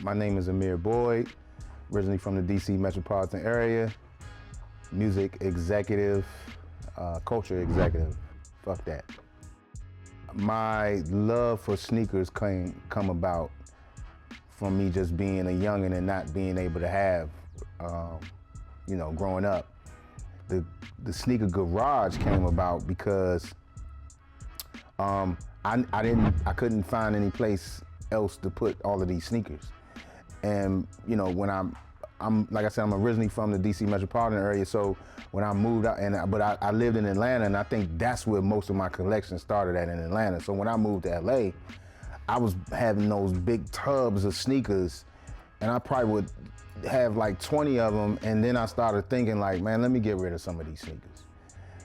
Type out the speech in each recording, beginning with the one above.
My name is Amir Boyd, originally from the DC metropolitan area, music executive, culture executive, fuck that. My love for sneakers come about from me just being a youngin' and not being able to have, growing up. The sneaker garage came about because I couldn't find any place else to put all of these sneakers. And when I'm like I said, I'm originally from the DC metropolitan area, so when I moved out, but I lived in Atlanta, and I think that's where most of my collection started at, in Atlanta. So when I moved to LA, I was having those big tubs of sneakers, and I probably would have like 20 of them, and then I started thinking like, man, let me get rid of some of these sneakers.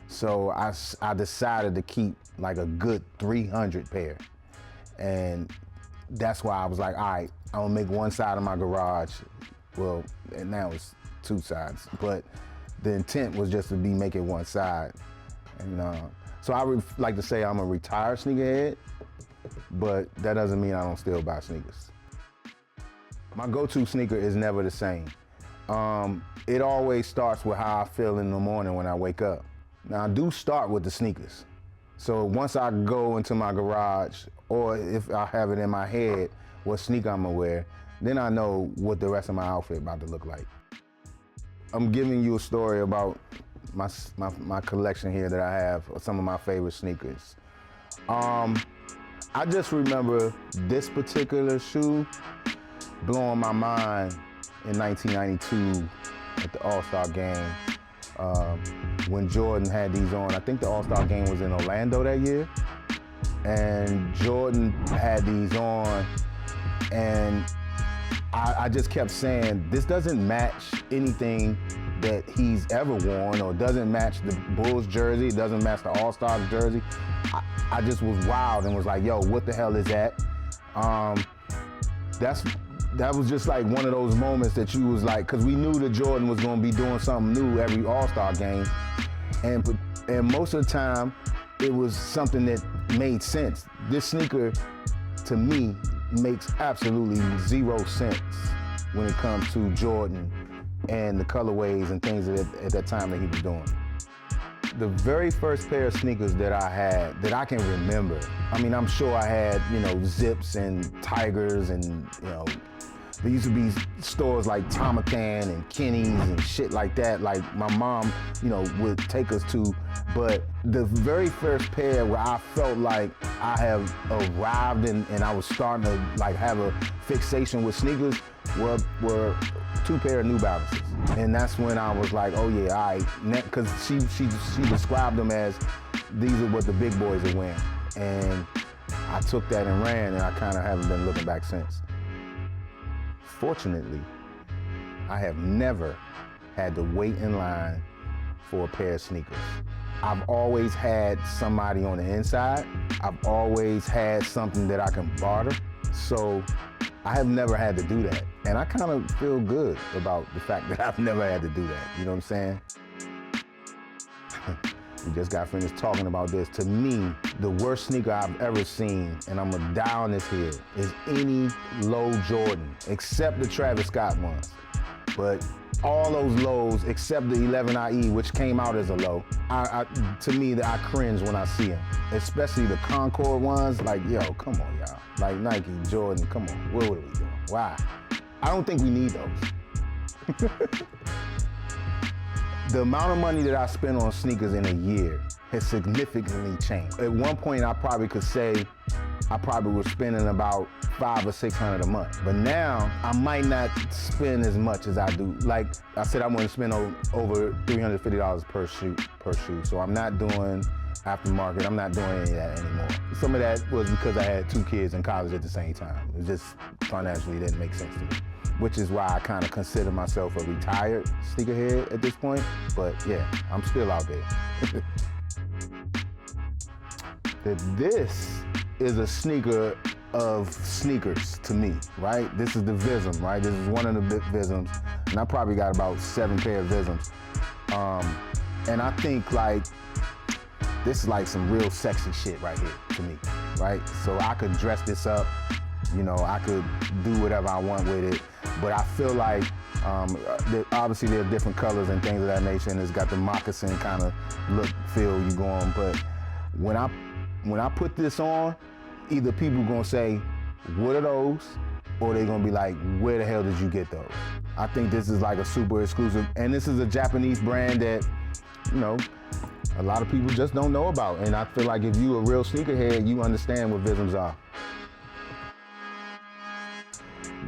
So I decided to keep like a good 300 pair, and that's why I was like, all right, I'm gonna make one side of my garage, well, and now it's two sides, but the intent was just to make it one side. And so I would like to say I'm a retired sneakerhead, but that doesn't mean I don't still buy sneakers. My go-to sneaker is never the same. It always starts with how I feel in the morning when I wake up. Now I do start with the sneakers. So once I go into my garage, or if I have it in my head what sneaker I'm gonna wear, then I know what the rest of my outfit about to look like. I'm giving you a story about my collection here that I have of some of my favorite sneakers. I just remember this particular shoe blowing my mind in 1992 at the All-Star game. When Jordan had these on. I think the All-Star game was in Orlando that year, and Jordan had these on, and I just kept saying, this doesn't match anything that he's ever worn, or doesn't match the Bulls jersey, it doesn't match the All-Stars jersey. I just was wild and was like, yo, what the hell is that? That was just like one of those moments that you was like, because we knew that Jordan was going to be doing something new every All-Star game, and most of the time it was something that made sense. This sneaker, to me, makes absolutely zero sense when it comes to Jordan and the colorways and things at that time that he was doing. The very first pair of sneakers that I had, that I can remember, I mean, I'm sure I had, Zips and Tigers and, there used to be stores like Tomathan and Kenny's and shit like that, like my mom, would take us to. But the very first pair where I felt like I have arrived and I was starting to like have a fixation with sneakers were two pair of New Balances. And that's when I was like, oh yeah, all right, because she described them as, these are what the big boys are wearing. And I took that and ran, and I kind of haven't been looking back since. Fortunately, I have never had to wait in line for a pair of sneakers. I've always had somebody on the inside. I've always had something that I can barter. So I have never had to do that. And I kind of feel good about the fact that I've never had to do that. You know what I'm saying? We just got finished talking about this. To me, the worst sneaker I've ever seen, and I'm gonna die on this hill, is any low Jordan, except the Travis Scott ones. But all those lows, except the 11IE, which came out as a low, to me, I cringe when I see them. Especially the Concord ones, like, yo, come on, y'all. Like Nike, Jordan, come on, what are we doing? Why? I don't think we need those. The amount of money that I spend on sneakers in a year has significantly changed. At one point, I probably could say I probably was spending about $500 or $600 a month. But now, I might not spend as much as I do. Like I said, I want to spend over $350 per shoe. So I'm not doing aftermarket. I'm not doing any of that anymore. Some of that was because I had two kids in college at the same time. It just financially didn't make sense to me, which is why I kind of consider myself a retired sneakerhead at this point. But yeah, I'm still out there. This is a sneaker of sneakers to me, right? This is the Vism, right? This is one of the big Visms, and I probably got about 7 pair of Visms. And I think like, this is like some real sexy shit right here to me, right? So I could dress this up, you know, I could do whatever I want with it, but I feel like, obviously there are different colors and things of that nature, and it's got the moccasin kind of look, feel you going, but when I put this on, either people gonna say, what are those? Or they gonna be like, where the hell did you get those? I think this is like a super exclusive, and this is a Japanese brand that, you know, a lot of people just don't know about. And I feel like if you a real sneakerhead, you understand what Visms are.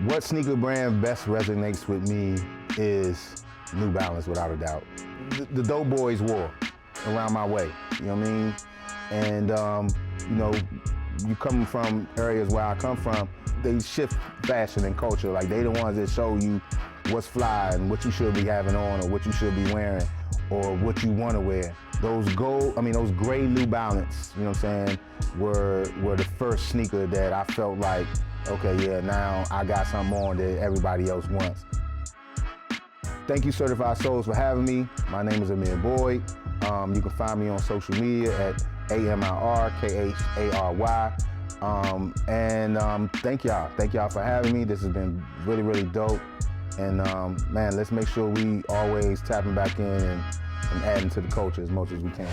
What sneaker brand best resonates with me is New Balance, without a doubt. The Doughboys wore around my way, you know what I mean? And, you know, you coming from areas where I come from, they shift fashion and culture. Like, they the ones that show you what's fly and what you should be having on, or what you should be wearing, or what you want to wear. Those gray New Balance, you know what I'm saying, were the first sneaker that I felt like, okay, yeah, now I got something on that everybody else wants. Thank you, Certified Souls, for having me. My name is Amir Boyd. You can find me on social media at AmirKhary. Thank y'all for having me. This has been really, really dope. And man, let's make sure we always tapping back in and adding to the culture as much as we can.